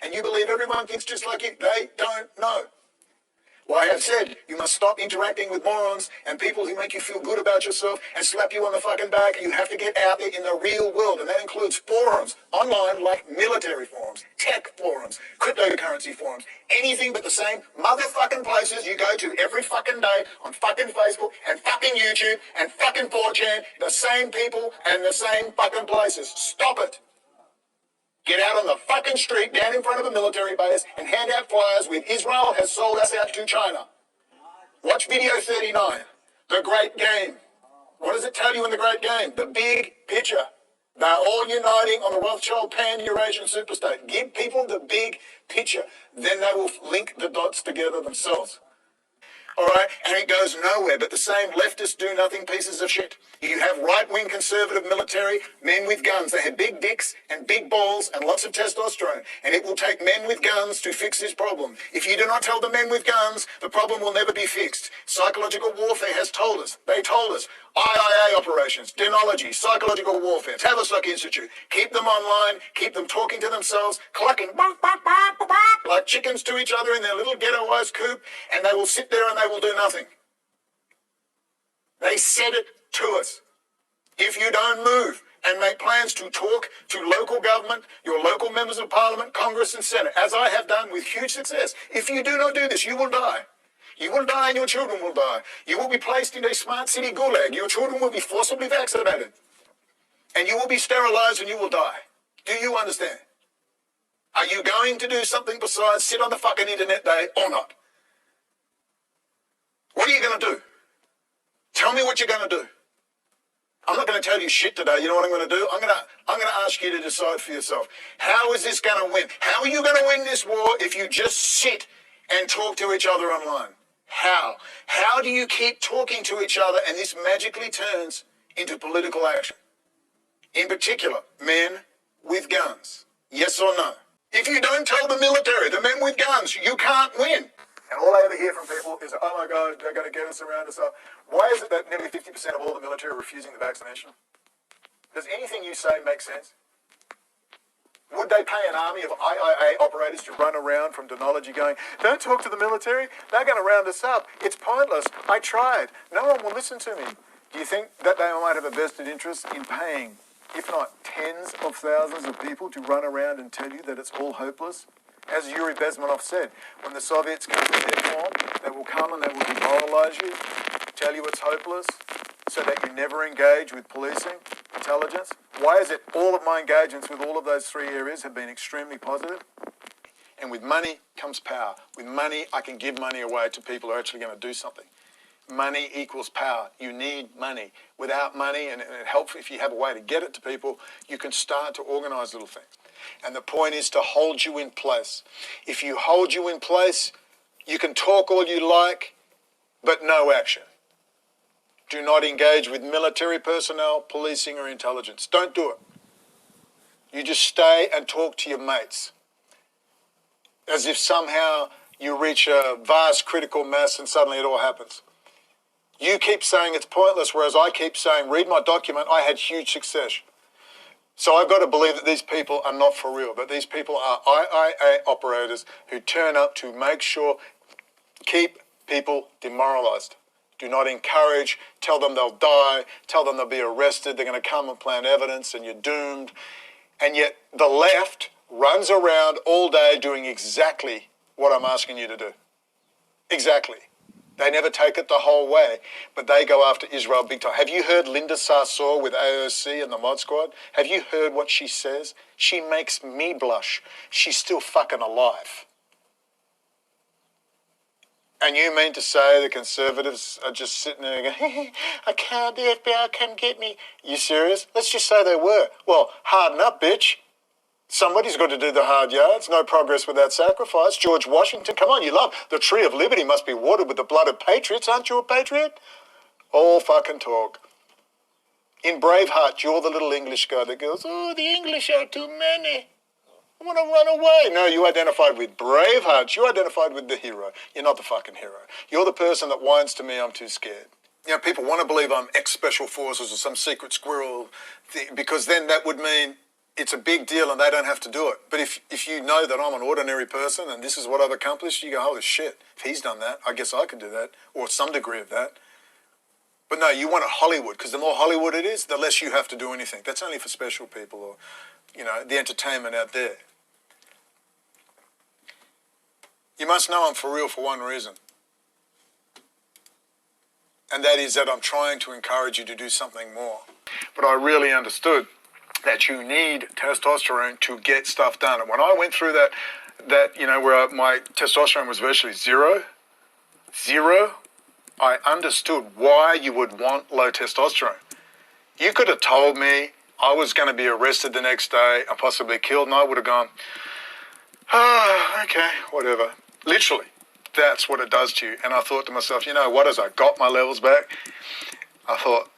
and you believe everyone thinks just like you. They don't know. Well, I have said you must stop interacting with morons and people who make you feel good about yourself and slap you on the fucking back. And you have to get out there in the real world, and that includes forums online like military forums, tech forums, cryptocurrency forums, anything but the same motherfucking places you go to every fucking day on fucking Facebook and fucking YouTube and fucking 4chan. The same people and the same fucking places. Stop it. Get out on the fucking street down in front of a military base and hand out flyers with "Israel has sold us out to China." Watch video 39, The Great Game. What does it tell you in The Great Game? The big picture. They're all uniting on the Rothschild Pan-Eurasian superstate. Give people the big picture. Then they will link the dots together themselves. All right, and it goes nowhere, but the same leftist do-nothing pieces of shit. You have right-wing conservative military, men with guns. They have big dicks and big balls and lots of testosterone, and it will take men with guns to fix this problem. If you do not tell the men with guns, the problem will never be fixed. Psychological warfare has told us. They told us. IIA operations, denology, psychological warfare, Tavistock Institute. Keep them online, keep them talking to themselves, clucking like chickens to each other in their little ghettoized coop, and they will sit there and they will do nothing. They said it to us. If you don't move and make plans to talk to local government, your local members of parliament, Congress and Senate, as I have done with huge success, if you do not do this, you will die. You will die and your children will die. You will be placed in a smart city gulag. Your children will be forcibly vaccinated. And you will be sterilized and you will die. Do you understand? Are you going to do something besides sit on the fucking internet day or not? What are you going to do? Tell me what you're going to do. I'm not going to tell you shit today. You know what I'm going to do? I'm going to ask you to decide for yourself. How is this going to win? How are you going to win this war if you just sit and talk to each other online? How? How do you keep talking to each other and this magically turns into political action? In particular, men with guns. Yes or no? If you don't tell the military, the men with guns, you can't win. And all I ever hear from people is, oh my God, they're going to get us around us up. Why is it that nearly 50% of all the military are refusing the vaccination? Does anything you say make sense? Would they pay an army of IIA operators to run around from denology going, don't talk to the military, they're going to round us up. It's pointless. I tried. No one will listen to me. Do you think that they might have a vested interest in paying, if not tens of thousands of people to run around and tell you that it's all hopeless? As Yuri Bezmenov said, when the Soviets come to their form, they will come and they will demoralize you, tell you it's hopeless, so that you never engage with policing, intelligence. Why is it all of my engagements with all of those three areas have been extremely positive? And with money comes power. With money, I can give money away to people who are actually going to do something. Money equals power. You need money. Without money, and it helps if you have a way to get it to people, you can start to organise little things. And the point is to hold you in place. If you hold you in place, you can talk all you like, but no action. Do not engage with military personnel, policing or intelligence. Don't do it. You just stay and talk to your mates. As if somehow you reach a vast critical mass and suddenly it all happens. You keep saying it's pointless, whereas I keep saying, read my document, I had huge success. So I've got to believe that these people are not for real, that these people are IIA operators who turn up to make sure, keep people demoralized. Do not encourage, tell them they'll die, tell them they'll be arrested, they're going to come and plant evidence and you're doomed. And yet the left runs around all day doing exactly what I'm asking you to do. Exactly. They never take it the whole way, but they go after Israel big time. Have you heard Linda Sarsour with AOC and the Mod Squad? Have you heard what she says? She makes me blush. She's still fucking alive. And you mean to say the Conservatives are just sitting there going, I can't, the FBI come get me. You serious? Let's just say they were. Well, harden up, bitch. Somebody's got to do the hard yards. No progress without sacrifice. George Washington, come on, you love. The tree of liberty must be watered with the blood of patriots. Aren't you a patriot? All fucking talk. In Braveheart, you're the little English guy that goes, oh, the English are too many. I want to run away. No, you identified with Braveheart. You identified with the hero. You're not the fucking hero. You're the person that whines to me, I'm too scared. You know, people want to believe I'm ex-special forces or some secret squirrel thing, because then that would mean it's a big deal and they don't have to do it. But if you know that I'm an ordinary person and this is what I've accomplished, you go, holy shit, if he's done that, I guess I could do that, or some degree of that. But no, you want a Hollywood, because the more Hollywood it is, the less you have to do anything. That's only for special people or, the entertainment out there. You must know I'm for real for one reason. And that is that I'm trying to encourage you to do something more. But I really understood that you need testosterone to get stuff done. And when I went through that where my testosterone was virtually zero, I understood why you would want low testosterone. You could have told me I was going to be arrested the next day and possibly killed, and I would have gone, okay, whatever. Literally, that's what it does to you. And I thought to myself, you know what, as I got my levels back, I thought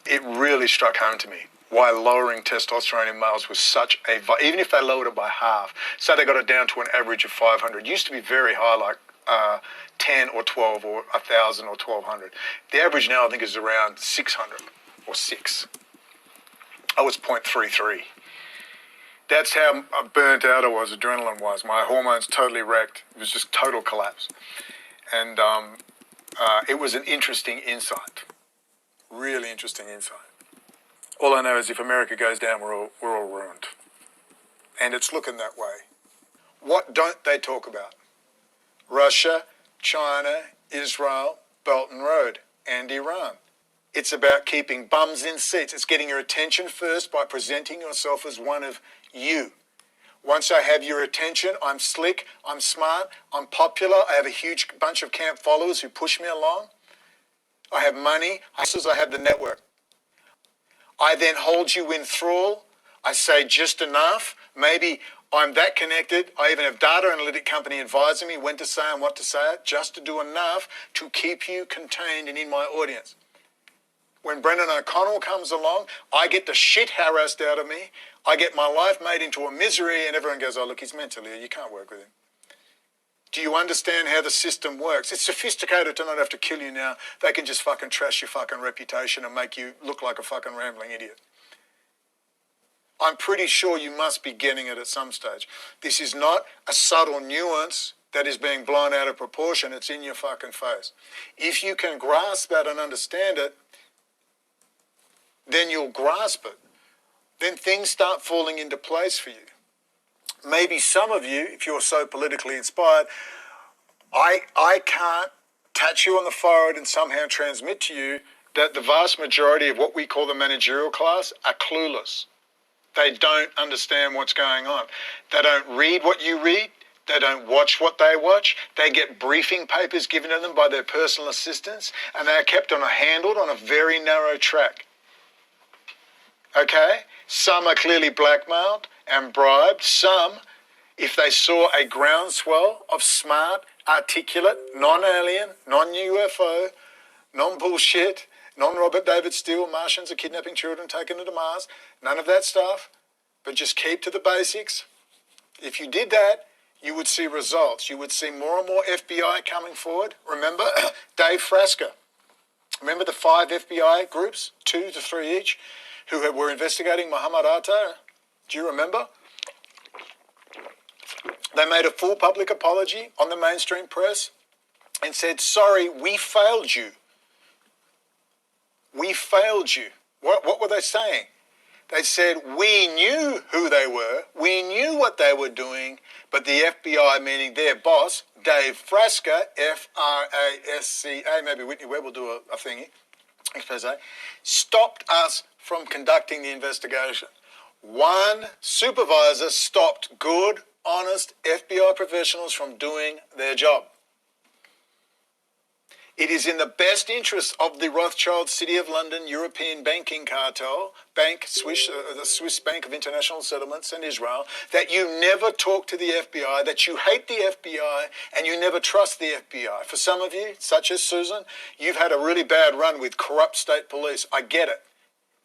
it really struck home to me why lowering testosterone in males was such even if they lowered it by half, so they got it down to an average of 500. It used to be very high, like 10 or 12 or 1,000 or 1,200. The average now I think is around 600 or 6. I was 0.33. That's how burnt out I was adrenaline-wise. My hormones totally wrecked. It was just total collapse. And it was an interesting insight. Really interesting insight. All I know is if America goes down, we're all ruined. And it's looking that way. What don't they talk about? Russia, China, Israel, Belt and Road, and Iran. It's about keeping bums in seats. It's getting your attention first by presenting yourself as one of you. Once I have your attention, I'm slick, I'm smart, I'm popular, I have a huge bunch of camp followers who push me along. I have money, I have the network. I then hold you in thrall. I say just enough. Maybe I'm that connected. I even have data analytic company advising me when to say and what to say, just to do enough to keep you contained and in my audience. When Brendon O'Connell comes along, I get the shit harassed out of me. I get my life made into a misery, and everyone goes, oh, look, he's mentally ill. You can't work with him. Do you understand how the system works? It's sophisticated to not have to kill you now. They can just fucking trash your fucking reputation and make you look like a fucking rambling idiot. I'm pretty sure you must be getting it at some stage. This is not a subtle nuance that is being blown out of proportion. It's in your fucking face. If you can grasp that and understand it, then you'll grasp it. Then things start falling into place for you. Maybe some of you, if you're so politically inspired, I can't touch you on the forehead and somehow transmit to you that the vast majority of what we call the managerial class are clueless. They don't understand what's going on. They don't read what you read. They don't watch what they watch. They get briefing papers given to them by their personal assistants, and they are kept handled on a very narrow track. Okay? Some are clearly blackmailed and bribed. Some, if they saw a groundswell of smart, articulate, non-alien, non-UFO, non-bullshit, non-Robert David Steele, Martians are kidnapping children, taking them to Mars, none of that stuff, but just keep to the basics. If you did that, you would see results. You would see more and more FBI coming forward. Remember Dave Frasca. Remember the 5 FBI groups, 2 to 3 each, who were investigating Muhammad Atta? Do you remember? They made a full public apology on the mainstream press and said, sorry, we failed you. We failed you. What were they saying? They said, we knew who they were, we knew what they were doing, but the FBI, meaning their boss, Dave Frasca, F-R-A-S-C-A, maybe Whitney Webb will do a thingy, expose, stopped us from conducting the investigation. One supervisor stopped good, honest FBI professionals from doing their job. It is in the best interest of the Rothschild City of London European banking cartel, the Swiss Bank of International Settlements and Israel, that you never talk to the FBI, that you hate the FBI, and you never trust the FBI. For some of you, such as Susan, you've had a really bad run with corrupt state police. I get it.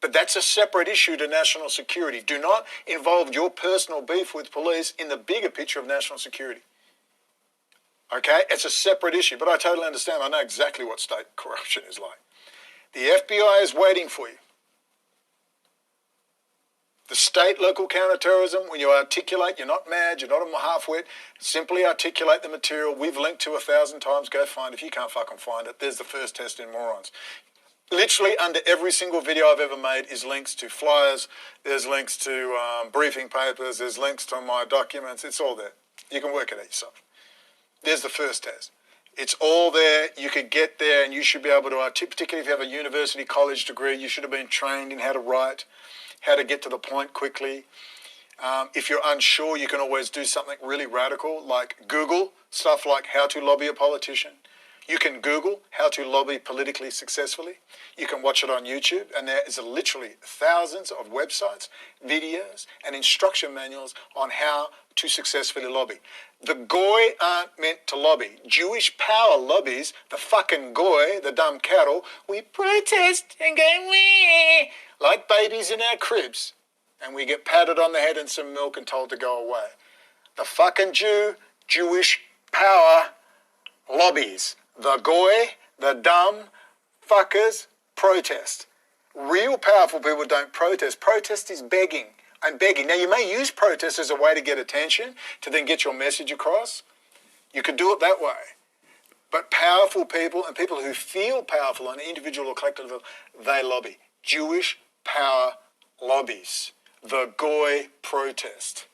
But that's a separate issue to national security. Do not involve your personal beef with police in the bigger picture of national security. Okay? It's a separate issue, but I totally understand. I know exactly what state corruption is like. The FBI is waiting for you. The state local counterterrorism, when you articulate, you're not mad, you're not a half-wit, simply articulate the material we've linked to 1,000 times, go find it. If you can't fucking find it, there's the first test in morons. Literally under every single video I've ever made is links to flyers, there's links to briefing papers, there's links to my documents, it's all there. You can work it out yourself. There's the first test. It's all there, you could get there and you should be able to, particularly if you have a university college degree, you should have been trained in how to write, how to get to the point quickly. If you're unsure, you can always do something really radical, like Google stuff like how to lobby a politician. You can Google how to lobby politically successfully. You can watch it on YouTube, and there is literally thousands of websites, videos, and instruction manuals on how to successfully lobby. The goy aren't meant to lobby. Jewish power lobbies, the fucking goy, the dumb cattle, we protest and go wee, like babies in our cribs, and we get patted on the head and some milk and told to go away. The fucking Jewish power lobbies. The goy, the dumb fuckers protest. Real powerful people don't protest. Protest is begging. I'm begging. Now, you may use protest as a way to get attention, to then get your message across. You could do it that way. But powerful people and people who feel powerful on an individual or collective level, they lobby. Jewish power lobbies. The goy protest.